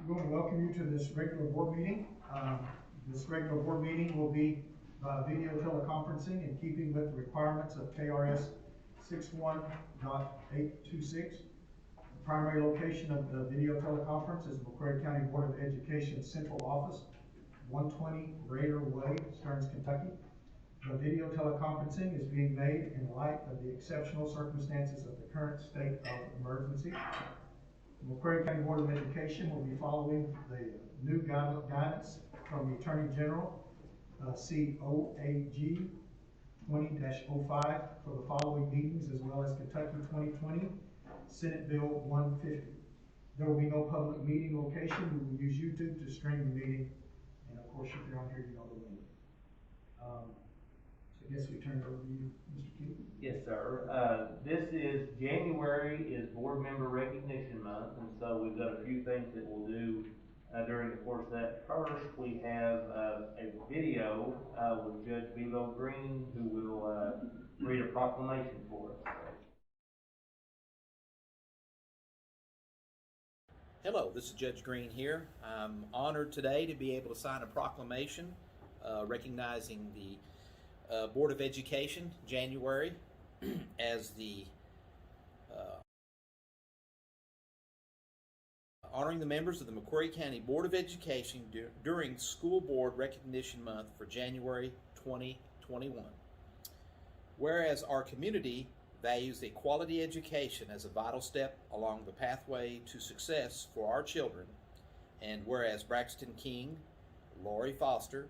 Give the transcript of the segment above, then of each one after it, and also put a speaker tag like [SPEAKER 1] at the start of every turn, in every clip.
[SPEAKER 1] We want to welcome you to this regular board meeting. This regular board meeting will be video teleconferencing in keeping with the requirements of KRS 61.826. The primary location of the video teleconference is McCreary County Board of Education Central Office, 120 Raider Way, Stearns, Kentucky. The video teleconferencing is being made in light of the exceptional circumstances of the current state of emergency. The McCreary County Board of Education will be following the new guidance from the Attorney General, COAG 20-05 for the following meetings, as well as Kentucky 2020 Senate Bill 150. There will be no public meeting location. We will use YouTube to stream the meeting, and of course, if you're on here, you know the link. So I guess we turn it over to you, Mr. Keith.
[SPEAKER 2] Yes, sir. January is board member recognition month, and so we've got a few things that we'll do during the course of that. First, we have a video with Judge Velo Green, who will read a proclamation for us.
[SPEAKER 3] Hello, this is Judge Green here. I'm honored today to be able to sign a proclamation recognizing the Board of Education, January, as the honoring the members of the McCreary County Board of Education during School Board Recognition Month for January 2021. Whereas our community values a quality education as a vital step along the pathway to success for our children, and whereas Braxton King, Lori Foster,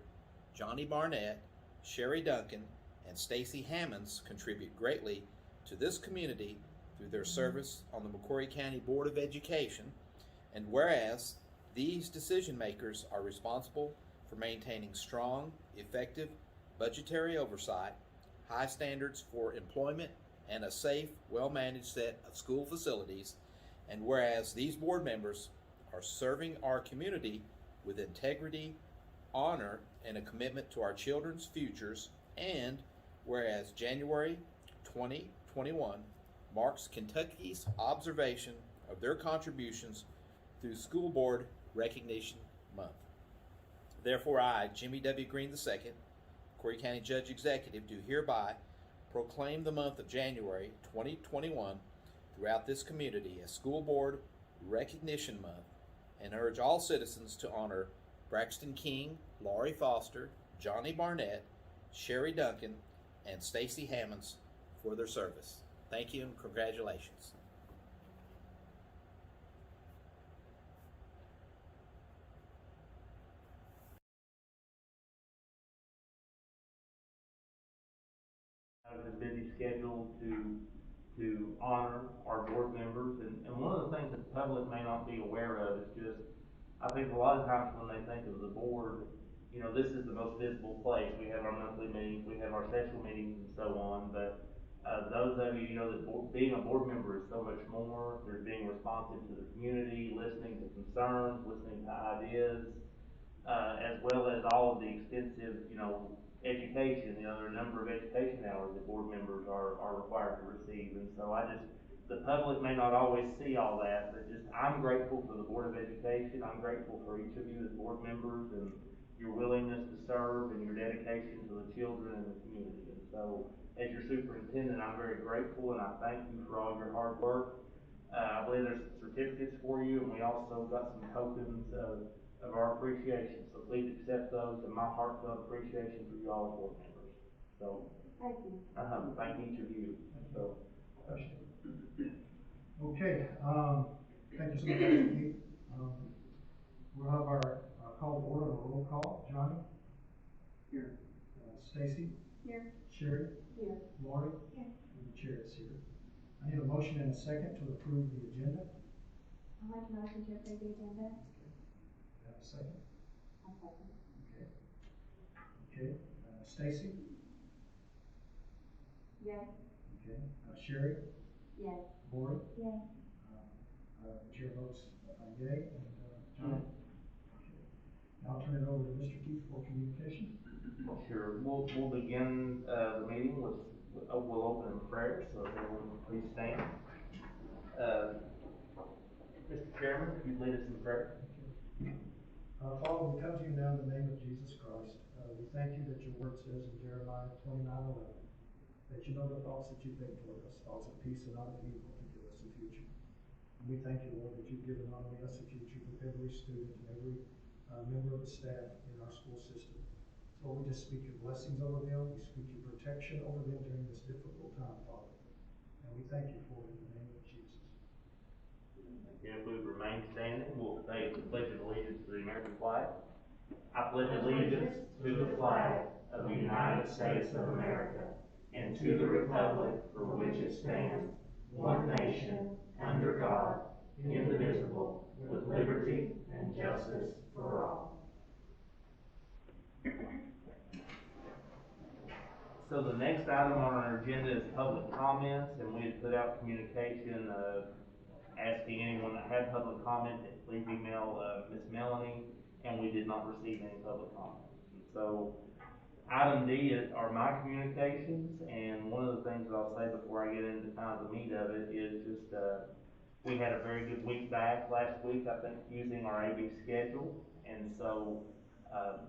[SPEAKER 3] Johnny Barnett, Sherry Duncan, and Stacy Hammonds contribute greatly to this community through their service on the McCreary County Board of Education, and whereas these decision makers are responsible for maintaining strong, effective budgetary oversight, high standards for employment, and a safe, well-managed set of school facilities, and whereas these board members are serving our community with integrity, honor, and a commitment to our children's futures, and whereas January 2021 marks Kentucky's observation of their contributions through School Board Recognition Month. Therefore, I, Jimmy W. Green II, McCreary County Judge Executive, do hereby proclaim the month of January 2021 throughout this community as School Board Recognition Month, and urge all citizens to honor Braxton King, Laurie Foster, Johnny Barnett, Sherry Duncan, and Stacy Hammonds for their service. Thank you and congratulations.
[SPEAKER 2] Out of the busy schedule to honor our board members, and one of the things that the public may not be aware of is just, I think a lot of times when they think of the board, you know, this is the most visible place. We have our monthly meetings, we have our special meetings, and so on. But those of you, you know, that being a board member is so much more. There's being responsive to the community, listening to concerns, listening to ideas, as well as all of the extensive, you know, education. You know, there are a number of education hours that board members are required to receive, and so the public may not always see all that, but just I'm grateful for the Board of Education. I'm grateful for each of you as board members and your willingness to serve and your dedication to the children and the community. And so, as your superintendent, I'm very grateful, and I thank you for all your hard work. I believe there's some certificates for you, and we also got some tokens of our appreciation. So please accept those, and my heartfelt appreciation for you all as board members. So,
[SPEAKER 4] thank you.
[SPEAKER 2] Thank each of you. So,
[SPEAKER 1] Okay, thank you so much, Mr. Keith. We'll have our call to order, a roll call. Johnny? Here. Stacy?
[SPEAKER 4] Here.
[SPEAKER 1] Sherry?
[SPEAKER 4] Here.
[SPEAKER 1] Lori?
[SPEAKER 4] Here.
[SPEAKER 1] And the chair is here. I need a motion and a second to approve the agenda.
[SPEAKER 4] I'd like a motion to approve the agenda.
[SPEAKER 1] Okay. Have a second?
[SPEAKER 4] I'll second.
[SPEAKER 1] Okay. Okay. Stacy?
[SPEAKER 4] Yes.
[SPEAKER 1] Okay. Sherry?
[SPEAKER 4] Yes.
[SPEAKER 1] Lori?
[SPEAKER 4] Yes.
[SPEAKER 1] The chair votes yay. And John? Okay. Now I'll turn it over to Mr. Keith for communication.
[SPEAKER 2] Sure. We'll begin the meeting with we'll open in prayer. So everyone, please stand. Mr. Chairman, if you'd lead us in prayer.
[SPEAKER 1] Father, we come to you now in the name of Jesus Christ. We thank you that your word says in Jeremiah 29:11 that you know the thoughts that you think toward us, thoughts of peace and not of evil, to give us a future. And we thank you, Lord, that you've given not only us a future, but every student and every member of the staff in our school system. So we just speak your blessings over them. We speak your protection over them during this difficult time, Father. And we thank you for it in the name of Jesus.
[SPEAKER 2] If we remain standing, we'll say the pledge of allegiance to the American flag. I pledge allegiance to the flag of the United States of America and to the republic for which it stands, one nation, under God, indivisible, with liberty and justice for all. So the next item on our agenda is public comments, and we had put out communication asking anyone that had public comment to please email Ms. Melanie, and we did not receive any public comments. And so item D are my communications, and one of the things that I'll say before I get into kind of the meat of it is just we had a very good week back last week, I think, using our AB schedule, and so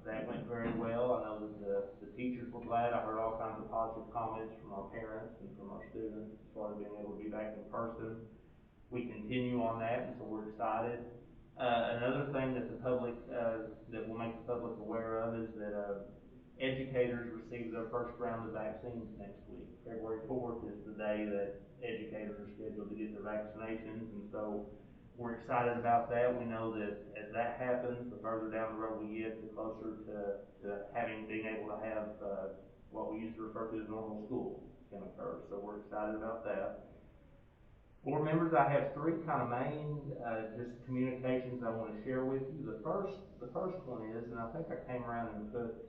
[SPEAKER 2] that went very well. I know that the teachers were glad. I heard all kinds of positive comments from our parents and from our students as far as being able to be back in person. We continue on that, and so we're excited. Another thing that the public, that will make the public aware of is that educators receive their first round of vaccines next week. February 4th is the day that educators are scheduled to get their vaccinations, and so we're excited about that. We know that as that happens, the further down the road we get, the closer to being able to have what we used to refer to as normal school can occur. So we're excited about that. Board members, I have three kind of main just communications I want to share with you. The first one is, and I think I came around and put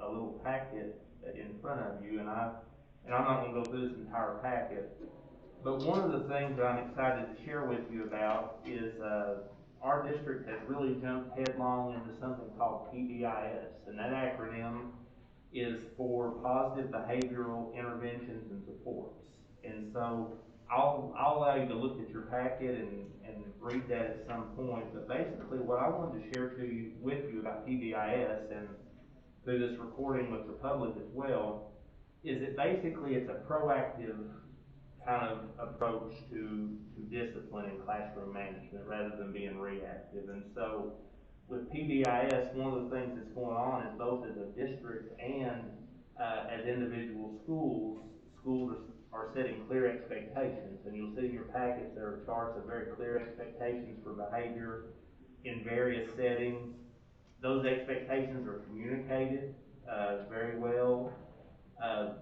[SPEAKER 2] a little packet in front of you, and I'm not going to go through this entire packet, but one of the things that I'm excited to share with you about is our district has really jumped headlong into something called PBIS, and that acronym is for Positive Behavioral Interventions and Supports. And so I'll allow you to look at your packet and read that at some point, but basically what I wanted to share with you about PBIS, and through this recording with the public as well, is that basically it's a proactive kind of approach to discipline and classroom management rather than being reactive. And so with PBIS, one of the things that's going on is both as a district and as individual schools are setting clear expectations. And you'll see in your packets there are charts of very clear expectations for behavior in various settings. Those expectations are communicated very well.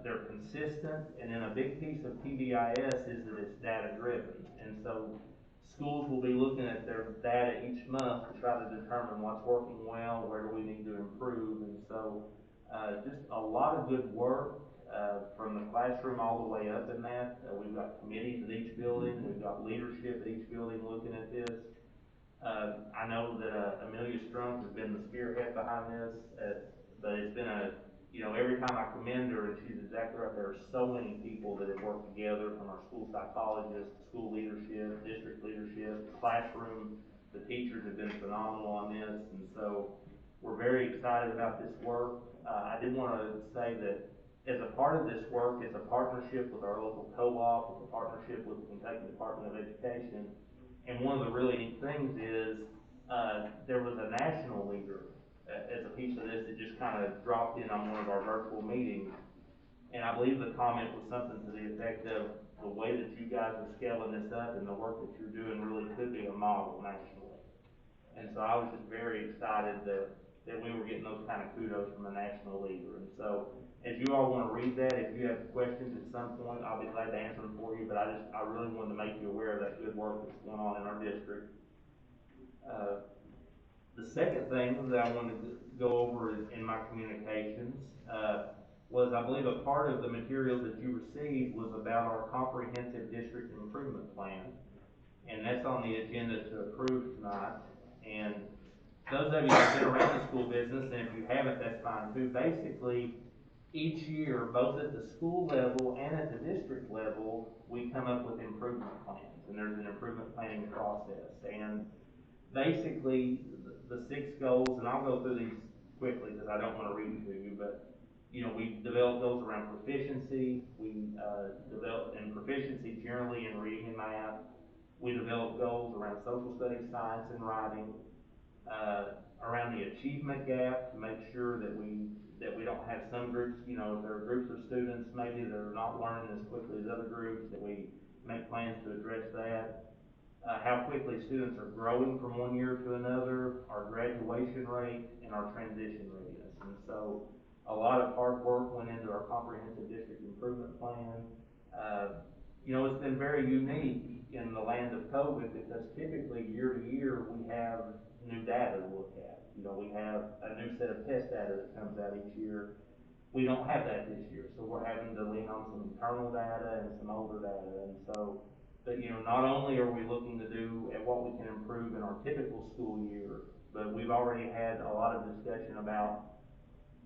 [SPEAKER 2] They're consistent, and then a big piece of PBIS is that it's data driven. And so schools will be looking at their data each month to try to determine what's working well, where do we need to improve. And so just a lot of good work from the classroom all the way up in that. We've got committees at each building, we've got leadership at each building looking at this. I know that Amelia Strunk has been the spearhead behind this, but it's been every time I commend her, and she's exactly right, there are so many people that have worked together, from our school psychologists, school leadership, district leadership, classroom. The teachers have been phenomenal on this, and so we're very excited about this work. I did want to say that as a part of this work, it's a partnership with our local co-op, it's a partnership with the Kentucky Department of Education, and one of the really neat things is there was a national leader as a piece of this that just kind of dropped in on one of our virtual meetings, and I believe the comment was something to the effect of the way that you guys are scaling this up and the work that you're doing really could be a model nationally. And so I was just very excited that we were getting those kind of kudos from a national leader. And so as you all want to read that, if you have questions at some point, I'll be glad to answer them for you, but I really wanted to make you aware of that good work that's going on in our district. The second thing that I wanted to go over in my communications was, I believe, a part of the materials that you received was about our comprehensive district improvement plan, and that's on the agenda to approve tonight. And those of you that have been around the school business, and if you haven't, that's fine too. Basically, each year, both at the school level and at the district level, we come up with improvement plans, and there's an improvement planning process. And basically, the six goals, and I'll go through these quickly because I don't want to read them to you, but, you know, we developed goals around proficiency. We developed in proficiency generally in reading and math. We developed goals around social studies, science, and writing, around the achievement gap to make sure that we don't have some groups, you know, if there are groups of students maybe that are not learning as quickly as other groups, that we make plans to address that. How quickly students are growing from one year to another, our graduation rate, and our transition readiness. And so a lot of hard work went into our comprehensive district improvement plan. You know, it's been very unique in the land of COVID because typically year to year we have new data to look at. You know, we have a new set of test data that comes out each year. We don't have that this year, so we're having to lean on some internal data and some older data. And so, but you know, not only are we looking to do at what we can improve in our typical school year, but we've already had a lot of discussion about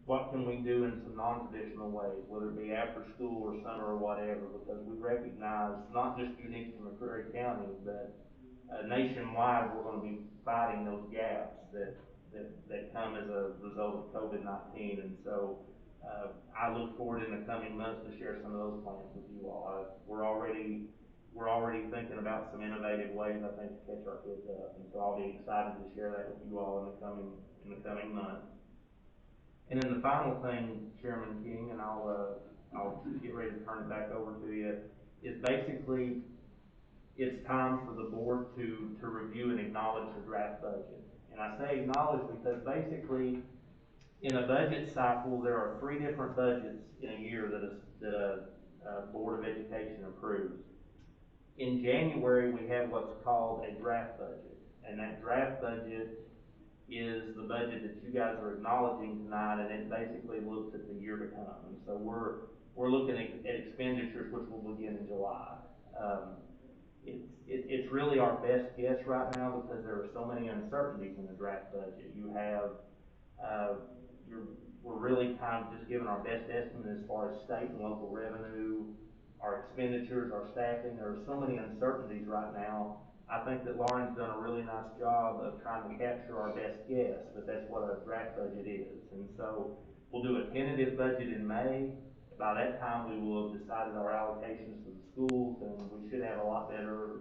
[SPEAKER 2] what can we do in some non-traditional ways, whether it be after school or summer or whatever, because we recognize, not just unique to McCreary County, but nationwide, we're gonna be fighting those gaps that come as a result of COVID-19. And so, I look forward in the coming months to share some of those plans with you all. We're already thinking about some innovative ways, I think, to catch our kids up. And so I'll be excited to share that with you all in the coming months. And then the final thing, Chairman King, and I'll get ready to turn it back over to you, is basically it's time for the board to review and acknowledge the draft budget. And I say acknowledge because basically in a budget cycle, there are 3 different budgets in a year that a Board of Education approves. In January, we have what's called a draft budget, and that draft budget is the budget that you guys are acknowledging tonight, and it basically looks at the year to come. And so we're looking at expenditures which will begin in July. It's really our best guess right now because there are so many uncertainties in the draft budget. You have, we're really kind of just giving our best estimate as far as state and local revenue, our expenditures, our staffing. There are so many uncertainties right now. I think that Lauren's done a really nice job of trying to capture our best guess, but that's what a draft budget is. And so we'll do a tentative budget in May. By that time, we will have decided our allocations to the schools, and we should have a lot better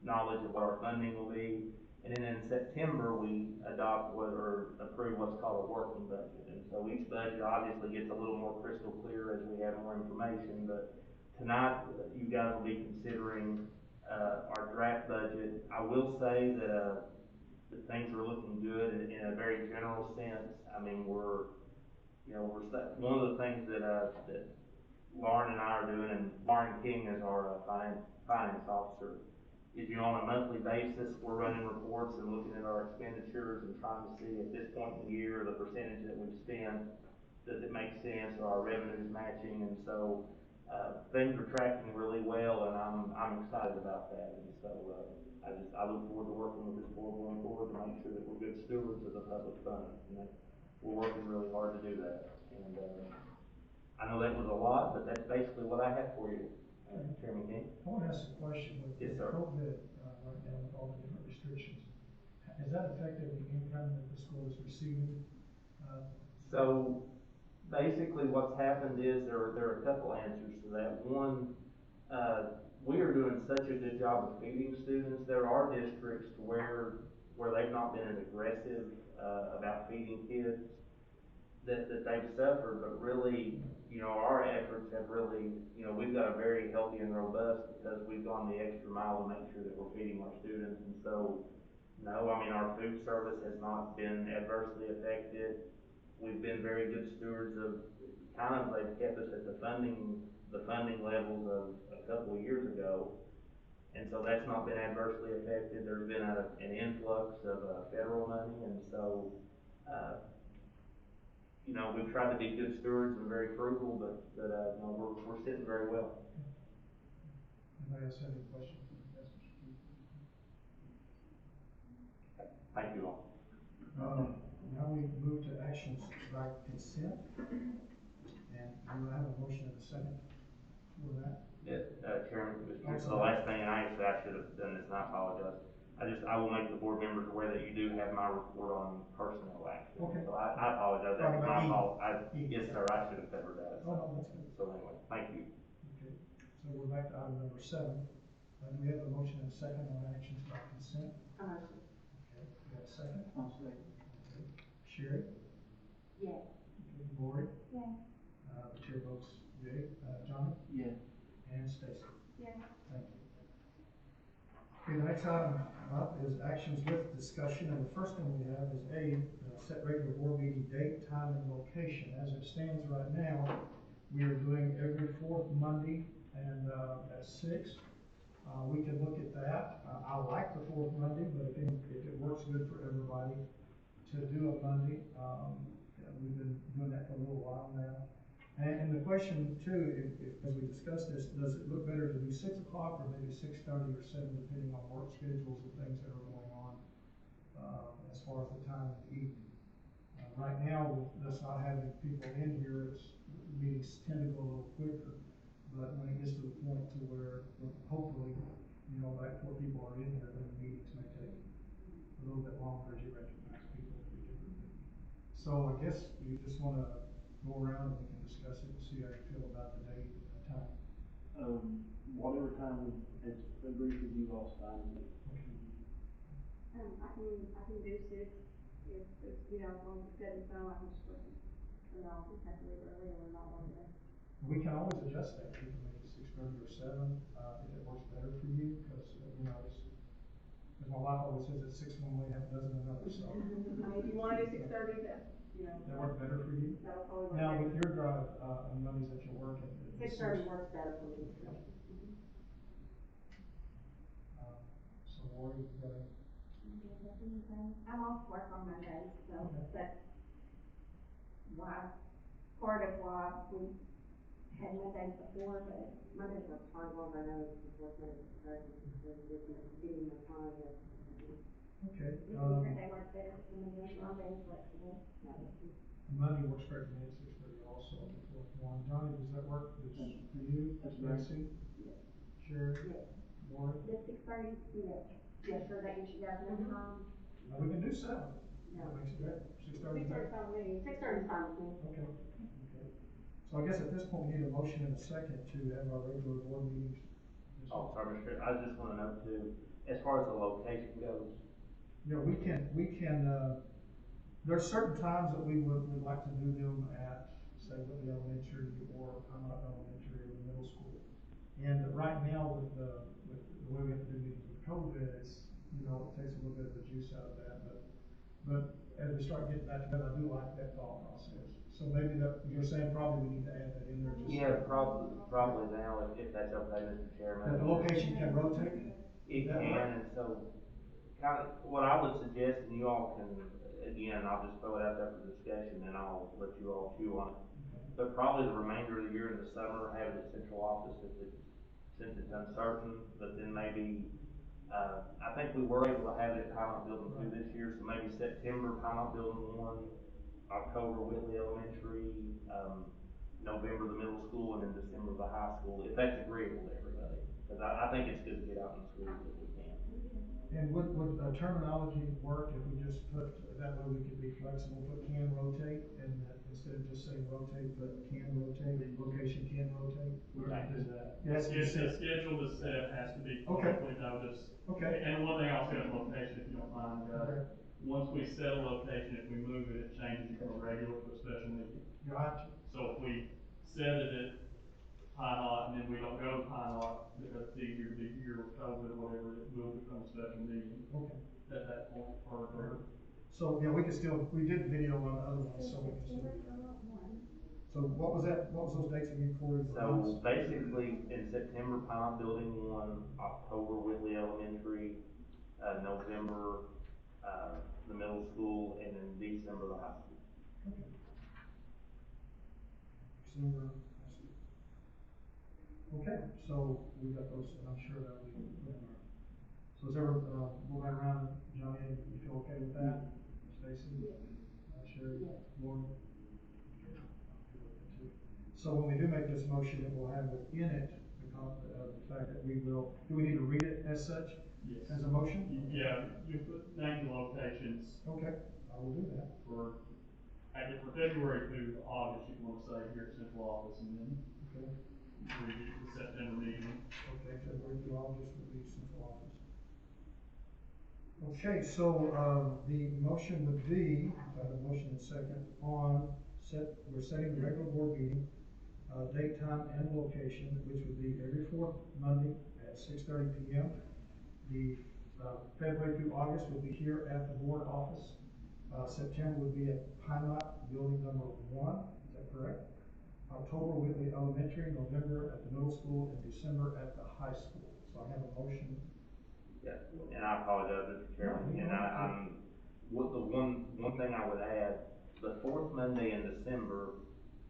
[SPEAKER 2] knowledge of what our funding will be. And then in September, we adopt or approve what's called a working budget. And so each budget obviously gets a little more crystal clear as we have more information. But tonight, you guys will be considering our draft budget. I will say that things are looking good in a very general sense. I mean, one of the things that Lauren and I are doing, and Lauren King is our finance officer, is, you know, on a monthly basis, we're running reports and looking at our expenditures and trying to see at this point in the year the percentage that we've spent, does it make sense, are our revenues matching? And so things are tracking really well, and I'm excited about that. And so I look forward to working with this board going forward to make sure that we're good stewards of the public funds, and that we're working really hard to do that. And I know that was a lot, but that's basically what I have for you, Chairman King.
[SPEAKER 1] I want to ask a question with
[SPEAKER 2] Yes, sir.
[SPEAKER 1] COVID right now with all the different restrictions. Has that affected the income that the school is receiving?
[SPEAKER 2] So basically what's happened is there are a couple answers to that. One, we are doing such a good job of feeding students. There are districts where they've not been as aggressive about feeding kids that they've suffered, but really, you know, our efforts have really, you know, we've got a very healthy and robust because we've gone the extra mile to make sure that we're feeding our students. And so, no, I mean, our food service has not been adversely affected. We've been very good stewards of they've kept us at the funding levels of a couple of years ago. And so that's not been adversely affected. There's been an influx of federal money, and so, you know, we've tried to be good stewards and very frugal, but you know, we're sitting very well.
[SPEAKER 1] Anybody else have any questions?
[SPEAKER 2] Thank you all.
[SPEAKER 1] Now we move to actions by consent, and we will have a motion in a second for that.
[SPEAKER 2] Chairman, the last thing, and I should have done this, and I apologize. I will make the board members aware that you do have my report on personnel action.
[SPEAKER 1] Okay.
[SPEAKER 2] So I apologize,
[SPEAKER 1] Talking
[SPEAKER 2] that's
[SPEAKER 1] about
[SPEAKER 2] my
[SPEAKER 1] E.
[SPEAKER 2] fault,
[SPEAKER 1] E.
[SPEAKER 2] yes, sir, I should have covered that.
[SPEAKER 1] Oh, no, that's good.
[SPEAKER 2] So anyway, thank you.
[SPEAKER 1] Okay, so we're back to item number 7. Do we have a motion and a second on actions by consent?
[SPEAKER 4] Motion.
[SPEAKER 1] Okay, we have a second?
[SPEAKER 5] I'll second.
[SPEAKER 1] Okay. Sherry?
[SPEAKER 4] Yes.
[SPEAKER 1] Okay, Lori?
[SPEAKER 4] Yes.
[SPEAKER 1] The chair votes yea. Johnny?
[SPEAKER 5] Yes.
[SPEAKER 1] And Stacy?
[SPEAKER 4] Yes.
[SPEAKER 1] Thank you. Okay, the next item up is actions with discussion, and the first one we have is A, set regular board meeting date, time, and location. As it stands right now, we are doing every fourth Monday and at 6. We can look at that. I like the fourth Monday, but if it works good for everybody to do a Monday, we've been doing that for a little while now. And the question too, as we discuss this, does it look better to do 6 o'clock or maybe 6:30 or 7, depending on work schedules and things that are going on as far as the time of the evening? Right now, with us not having people in here, meetings tend to go a little quicker. But when it gets to the point to where, hopefully, like 4 people are in here, then the meetings may take a little bit longer as you recognize people to be different. So I guess you just want to go around and we can discuss it and see how you feel about the date and the time.
[SPEAKER 5] Whatever time it's agreed with you all, fine with me.
[SPEAKER 1] Okay.
[SPEAKER 4] I can do 6, if, as long as it's set in stone, I can just work it. I'll just have to leave early or not on there.
[SPEAKER 1] We can always adjust that, we can make it 6:30 or 7, if it works better for you, because, as my wife always says, it's 6 one way, half a dozen another, so.
[SPEAKER 4] I mean, if you wanna do 6:30, that,
[SPEAKER 1] That work better for you?
[SPEAKER 4] that'll probably work
[SPEAKER 1] Now,
[SPEAKER 4] better.
[SPEAKER 1] with your drive, on Mondays that you're working.
[SPEAKER 4] 6:30 works better for me.
[SPEAKER 1] So Lori, you've got
[SPEAKER 4] I'm off work on Mondays, so
[SPEAKER 1] Okay.
[SPEAKER 4] that's part of why we had Mondays before, but Mondays are hard ones, I know, before Mondays are getting the time that.
[SPEAKER 1] Okay,
[SPEAKER 4] They work better, some of those Mondays flexible.
[SPEAKER 1] Monday works great for me at 6:30 also, the fourth one. Johnny, does that work for you?
[SPEAKER 5] That's great.
[SPEAKER 1] Stacy?
[SPEAKER 4] Yes.
[SPEAKER 1] Sherry?
[SPEAKER 4] Yes.
[SPEAKER 1] Lori?
[SPEAKER 4] The 6:30, yes, sure, that gives you guys enough time.
[SPEAKER 1] We can do 7.
[SPEAKER 4] No.
[SPEAKER 1] That makes it better. 6:30 is better?
[SPEAKER 4] 6:30 is fine with me.
[SPEAKER 1] Okay. Okay. So I guess at this point, we need a motion and a second to have our regular board meetings.
[SPEAKER 2] Oh, sorry, Mr. Chair, I just want to note too, as far as the location goes,
[SPEAKER 1] Yeah, we can, there's certain times that we would like to do them at, say, with the elementary or Hamlet Elementary or the middle school. And right now with the way we have to do meetings with COVID, it's, it takes a little bit of the juice out of that, but as we start getting back together, I do like that thought process. So maybe you're saying probably we need to add that in there.
[SPEAKER 2] yeah, probably now, if that's okay, Mr. Chairman.
[SPEAKER 1] That the location can rotate?
[SPEAKER 2] It
[SPEAKER 1] That
[SPEAKER 2] can,
[SPEAKER 1] right?
[SPEAKER 2] and so, kind of, what I would suggest, and you all can, again, I'll just throw it out there for discussion, and I'll let you all chew on it. But probably the remainder of the year in the summer, have it at central office since it's uncertain, but then maybe, I think we were able to have it at Pilot Building 2 this year, so maybe September, Pilot Building 1, October, Whitley Elementary, November, the middle school, and then December, the high school, if that's agreeable to everybody. Because I think it's good to get out in the schools if we can.
[SPEAKER 1] And would terminology work if we just put, that way we could be flexible, put can rotate, and instead of just saying rotate, but can rotate, location can rotate?
[SPEAKER 6] We can do that.
[SPEAKER 1] Yes, you
[SPEAKER 6] If
[SPEAKER 1] said.
[SPEAKER 6] the schedule is set, has to be
[SPEAKER 1] Okay.
[SPEAKER 6] publicly noticed.
[SPEAKER 1] Okay.
[SPEAKER 6] And one thing I'll say on location, if you don't mind,
[SPEAKER 1] Okay.
[SPEAKER 6] once we set a location, if we move it, it changes from a regular to a special meeting.
[SPEAKER 1] Gotcha.
[SPEAKER 6] So if we set it at Pine Knot and then we don't go to Pine Knot, because it's easier to be here with COVID or whatever, it will become a special meeting
[SPEAKER 1] Okay.
[SPEAKER 6] at that point, or.
[SPEAKER 1] So, yeah, we did video on the other ones, so we can still do that. So what was those dates again, Corey?
[SPEAKER 2] So basically, in September, Pilot Building 1, October, Whitley Elementary, November, the middle school, and then December, the high school.
[SPEAKER 1] Okay. December, okay, so we got those, and I'm sure that we can put in our, so is ever, we'll go around, Johnny, you feel okay with that? Stacy? Sherry? Lauren? Okay, I'm good with that too. So when we do make this motion, it will have within it the fact that do we need to read it as such?
[SPEAKER 6] Yes.
[SPEAKER 1] as a motion?
[SPEAKER 6] Yeah, you put names and locations
[SPEAKER 1] Okay, I will do that.
[SPEAKER 6] for, I guess for February through August, you want to say here at central office, and then
[SPEAKER 1] Okay,
[SPEAKER 6] we get the September meeting.
[SPEAKER 1] okay, February through August will be central office. Okay, so, the motion would be, a motion and second on we're setting the regular board meeting, date, time, and location, which would be every fourth Monday at 6:30 p.m. The, February through August will be here at the board office. September would be at Pine Knot Building number 1, is that correct? October will be elementary, November at the middle school, and December at the high school. So I have a motion.
[SPEAKER 2] Yeah, and I apologize, Mr. Chairman, and I'm, what the one thing I would add, the fourth Monday in December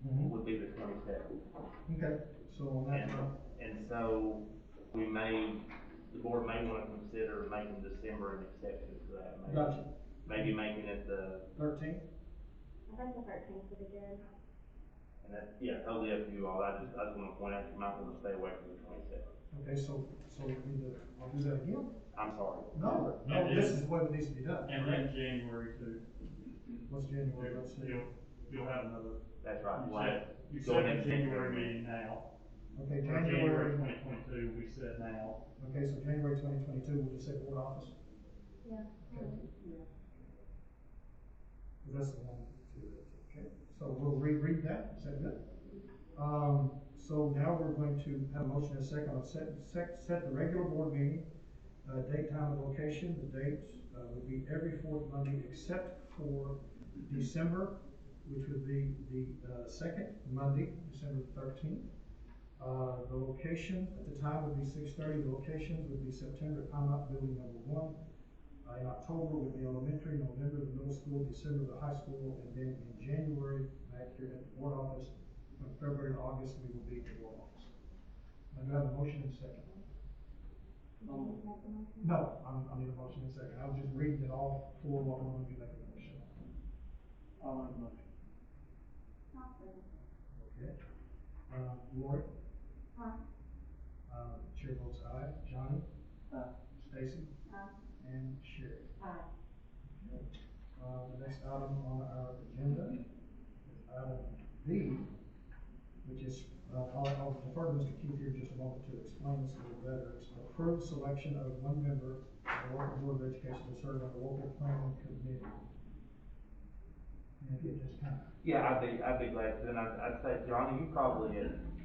[SPEAKER 2] would be the 22nd.
[SPEAKER 1] Okay, so on that note.
[SPEAKER 2] And so, the board may wanna consider making December an exception to that.
[SPEAKER 1] Gotcha.
[SPEAKER 2] Maybe making it the,
[SPEAKER 1] 13th?
[SPEAKER 4] I think the 13th would be good.
[SPEAKER 2] and that's, yeah, totally up to you all, I just wanna point out, you might wanna stay away from the 22nd.
[SPEAKER 1] Okay, so we need to, I'll do that again?
[SPEAKER 2] I'm sorry.
[SPEAKER 1] No, this is the way it needs to be done.
[SPEAKER 6] And then January too.
[SPEAKER 1] What's January, let's see.
[SPEAKER 6] You'll have another,
[SPEAKER 2] That's right.
[SPEAKER 6] you
[SPEAKER 2] Go
[SPEAKER 6] set
[SPEAKER 2] ahead
[SPEAKER 6] the
[SPEAKER 2] and-
[SPEAKER 6] January meeting now.
[SPEAKER 1] Okay,
[SPEAKER 6] Or
[SPEAKER 1] January.
[SPEAKER 6] 2022, we said now.
[SPEAKER 1] Okay, so January 2022, we'll just say board office?
[SPEAKER 4] Yeah.
[SPEAKER 1] Okay. That's the one, okay, so we'll reread that, is that good? So now we're going to have a motion and a second on set the regular board meeting, date, time, and location. The dates, will be every fourth Monday except for December, which would be the second Monday, December 13th. The location at the time would be 6:30, the locations would be September at Pine Knot Building number 1. In October would be elementary, November the middle school, December the high school, and then in January, back here at the board office. From February to August, we will be at the board office. I do have a motion and a second. No, I need a motion and a second. I was just reading it all for what we're going to be making a motion on.
[SPEAKER 5] I'll make a motion.
[SPEAKER 1] Okay. Lori?
[SPEAKER 4] Aye.
[SPEAKER 1] Chair votes aye. Johnny?
[SPEAKER 5] Aye.
[SPEAKER 1] Stacy?
[SPEAKER 4] Aye.
[SPEAKER 1] And Sherry?
[SPEAKER 4] Aye.
[SPEAKER 1] Okay. The next item on our agenda is item B, which is, I'll defer to Mr. Keith here in just a moment to explain this a little better. It's approved selection of one member of the local board of education to serve on the local planning committee. And it just kind of.
[SPEAKER 2] Yeah, I'd be glad to, and I'd say, Johnny,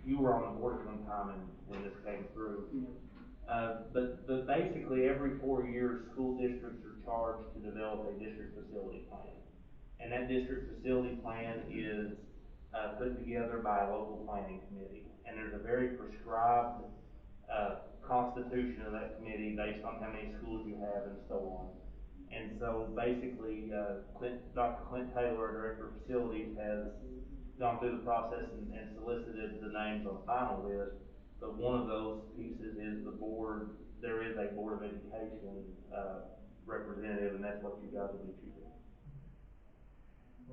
[SPEAKER 2] you were on the board at one time and when this came through. But basically, every 4 years, school districts are charged to develop a district facility plan. And that district facility plan is, put together by a local planning committee. And there's a very prescribed, constitution of that committee based on how many schools you have and so on. And so basically, Dr. Clint Taylor, our Director of Facilities, has gone through the process and solicited the names on the final list. But one of those pieces is the board, there is a Board of Education, representative, and that's what you guys will be choosing.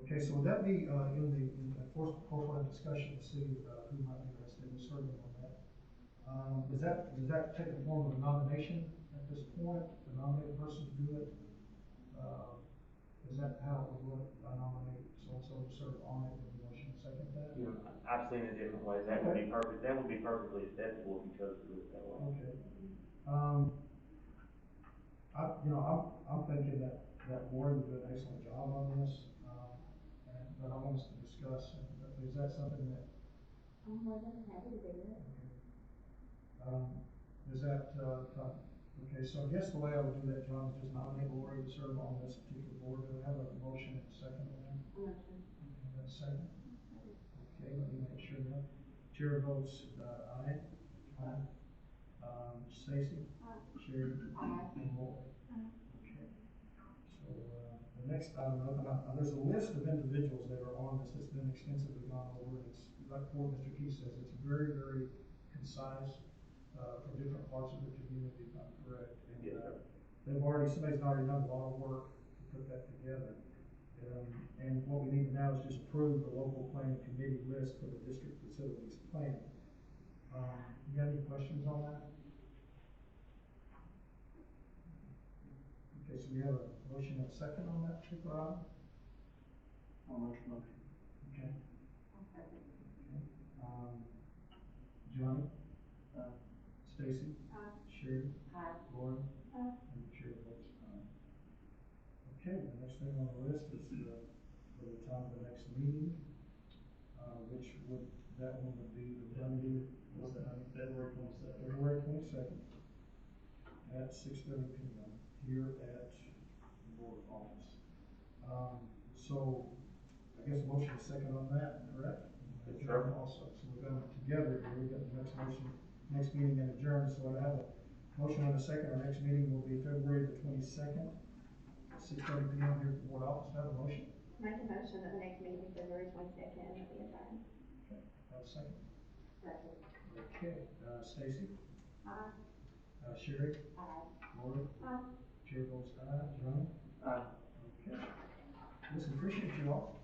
[SPEAKER 1] Okay, so would that be, of course, we'll have discussion to see, who might be interested in serving on that. Does that take the form of a nomination at this point, to nominate a person to do it? Is that how it would work? I nominate so-and-so to serve on it, with the motion to second that?
[SPEAKER 2] Yeah, I've seen it different ways. That would be perfect. That would be perfectly acceptable if you chose to do it that way.
[SPEAKER 1] Okay. I'm thinking that Lori would do an excellent job on this, but I want us to discuss, is that something that,
[SPEAKER 4] I'm more than happy to do it.
[SPEAKER 1] is that, okay, so I guess the way I would do that, John, is just nominate Lori to serve on this particular board. Do I have a motion and a second on that?
[SPEAKER 4] Motion.
[SPEAKER 1] Okay, that's second. Okay, let me make sure that. Chair votes, aye. Aye. Stacy?
[SPEAKER 4] Aye.
[SPEAKER 1] Sherry?
[SPEAKER 4] Aye.
[SPEAKER 1] And Lori?
[SPEAKER 4] Aye.
[SPEAKER 1] Okay. So, the next item, there's a list of individuals that are on this that's been extensively gone over. It's, like what Mr. Keith says, it's very, very concise, from different parts of the community, if I'm correct. And,
[SPEAKER 2] Yes, sir.
[SPEAKER 1] somebody's already done a lot of work to put that together. And what we need now is just approve the local planning committee list for the district facilities plan. You got any questions on that? we have a motion and a second on that particular item?
[SPEAKER 5] I'll make a motion.
[SPEAKER 1] Okay. Johnny? Stacy? Sherry? Lauren? And the chair votes aye. Okay, the next thing on the list is, for the time of the next meeting, which would, that one would be the Monday, what's that,
[SPEAKER 6] February 22nd.
[SPEAKER 1] February 22nd at 6:30 p.m. here at the board office. So, I guess motion is second on that, correct?
[SPEAKER 2] Yes, sir.
[SPEAKER 1] Also, so we're going together, here we got the next motion, next meeting and adjourn, so I have a motion on the second, our next meeting will be February the 22nd at 6:30 p.m. here at the board office. Have a motion?
[SPEAKER 4] Make a motion that the next meeting is February 22nd at the adjourn.
[SPEAKER 1] Okay, have a second.
[SPEAKER 4] Second.
[SPEAKER 1] Okay, Stacy?
[SPEAKER 4] Aye.
[SPEAKER 1] Sherry?
[SPEAKER 4] Aye.
[SPEAKER 1] Lori?
[SPEAKER 4] Aye.
[SPEAKER 1] Chair votes aye. Johnny?
[SPEAKER 5] Aye.
[SPEAKER 1] Okay. Listen, appreciate you all.